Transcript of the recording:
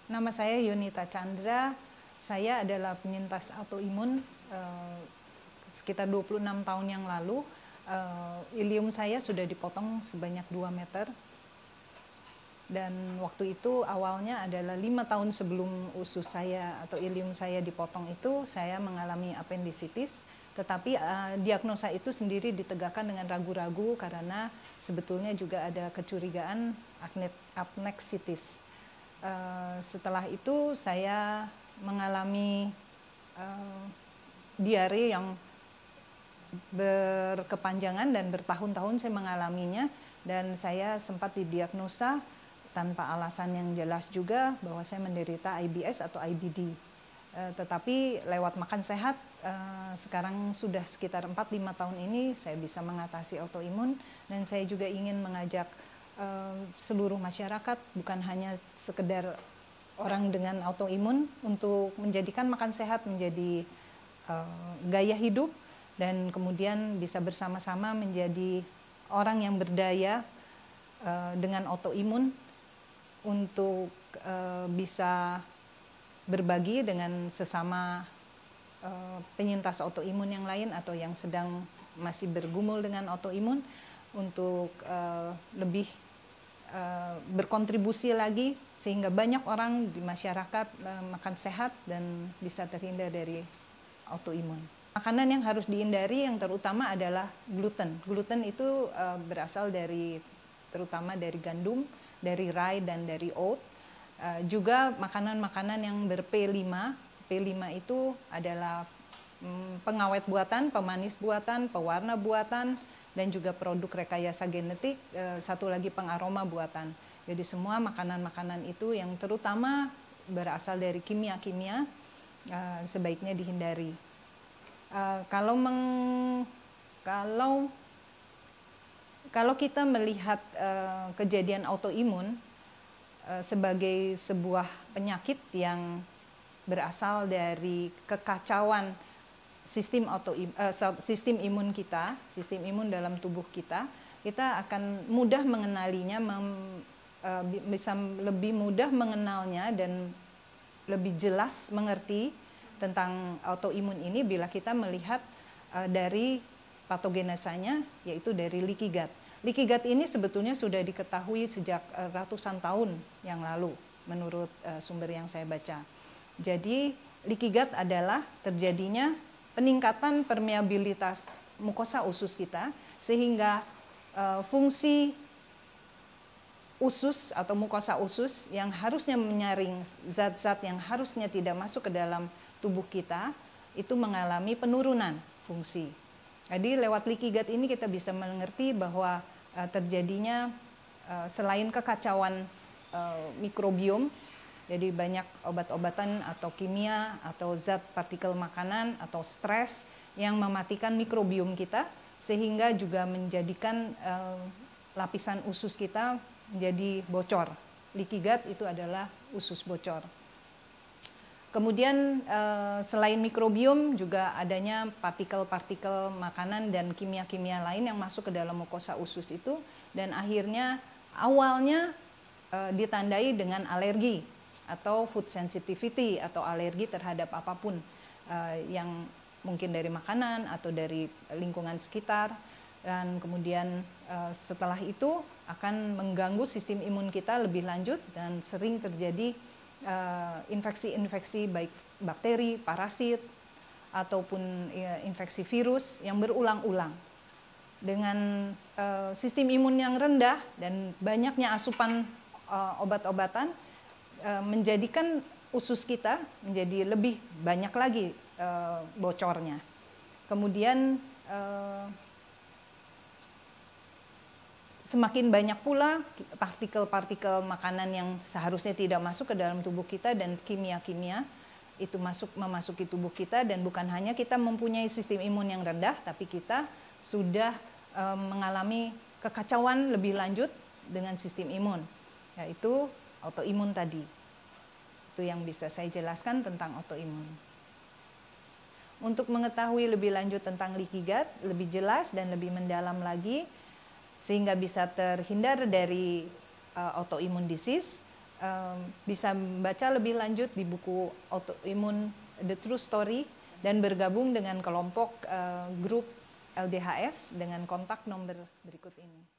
Nama saya Yunita Chandra, saya adalah penyintas autoimun sekitar 26 tahun yang lalu. Ilium saya sudah dipotong sebanyak 2 meter. Dan waktu itu awalnya adalah 5 tahun sebelum usus saya atau ilium saya dipotong itu, saya mengalami appendicitis. Tetapi diagnosa itu sendiri ditegakkan dengan ragu-ragu karena sebetulnya juga ada kecurigaan appendicitis. Setelah itu saya mengalami diare yang berkepanjangan dan bertahun-tahun saya mengalaminya, dan saya sempat didiagnosa tanpa alasan yang jelas juga bahwa saya menderita IBS atau IBD. Tetapi lewat makan sehat sekarang sudah sekitar 4-5 tahun ini saya bisa mengatasi autoimun, dan saya juga ingin mengajak seluruh masyarakat, bukan hanya sekedar orang dengan autoimun, untuk menjadikan makan sehat menjadi gaya hidup, dan kemudian bisa bersama-sama menjadi orang yang berdaya dengan autoimun untuk bisa berbagi dengan sesama penyintas autoimun yang lain atau yang sedang masih bergumul dengan autoimun, untuk lebih berkontribusi lagi sehingga banyak orang di masyarakat makan sehat dan bisa terhindar dari autoimun. Makanan yang harus dihindari yang terutama adalah gluten. Gluten itu berasal terutama dari gandum, dari rye dan dari oat. Juga makanan-makanan yang ber-P5. P5 itu adalah pengawet buatan, pemanis buatan, pewarna buatan, dan juga produk rekayasa genetik, satu lagi pengaroma buatan. Jadi semua makanan-makanan itu yang terutama berasal dari kimia-kimia sebaiknya dihindari. Kalau kita melihat kejadian autoimun sebagai sebuah penyakit yang berasal dari kekacauan sistem imun kita, sistem imun dalam tubuh kita akan mudah mengenalinya, bisa lebih mudah mengenalnya dan lebih jelas mengerti tentang autoimun ini bila kita melihat dari patogenesanya, yaitu dari leaky gut. Leaky gut ini sebetulnya sudah diketahui sejak ratusan tahun yang lalu menurut sumber yang saya baca. Jadi leaky gut adalah terjadinya peningkatan permeabilitas mukosa usus kita, sehingga fungsi usus atau mukosa usus yang harusnya menyaring zat-zat yang harusnya tidak masuk ke dalam tubuh kita itu mengalami penurunan fungsi. Jadi lewat leaky gut ini kita bisa mengerti bahwa terjadinya selain kekacauan mikrobiom, jadi banyak obat-obatan atau kimia atau zat partikel makanan atau stres yang mematikan mikrobiom kita, sehingga juga menjadikan lapisan usus kita menjadi bocor. Leaky gut itu adalah usus bocor. Kemudian selain mikrobiom juga adanya partikel-partikel makanan dan kimia-kimia lain yang masuk ke dalam mukosa usus itu, dan akhirnya awalnya ditandai dengan alergi atau food sensitivity atau alergi terhadap apapun yang mungkin dari makanan atau dari lingkungan sekitar, dan kemudian setelah itu akan mengganggu sistem imun kita lebih lanjut dan sering terjadi infeksi-infeksi baik bakteri, parasit ataupun infeksi virus yang berulang-ulang. Dengan sistem imun yang rendah dan banyaknya asupan obat-obatan menjadikan usus kita menjadi lebih banyak lagi bocornya. Kemudian semakin banyak pula partikel-partikel makanan yang seharusnya tidak masuk ke dalam tubuh kita dan kimia-kimia itu memasuki tubuh kita, dan bukan hanya kita mempunyai sistem imun yang rendah, tapi kita sudah mengalami kekacauan lebih lanjut dengan sistem imun, yaitu autoimun tadi. Itu yang bisa saya jelaskan tentang autoimun. Untuk mengetahui lebih lanjut tentang leaky gut, lebih jelas dan lebih mendalam lagi, sehingga bisa terhindar dari autoimun disease, bisa membaca lebih lanjut di buku Autoimmune The True Story dan bergabung dengan kelompok grup LDHS dengan kontak nomor berikut ini.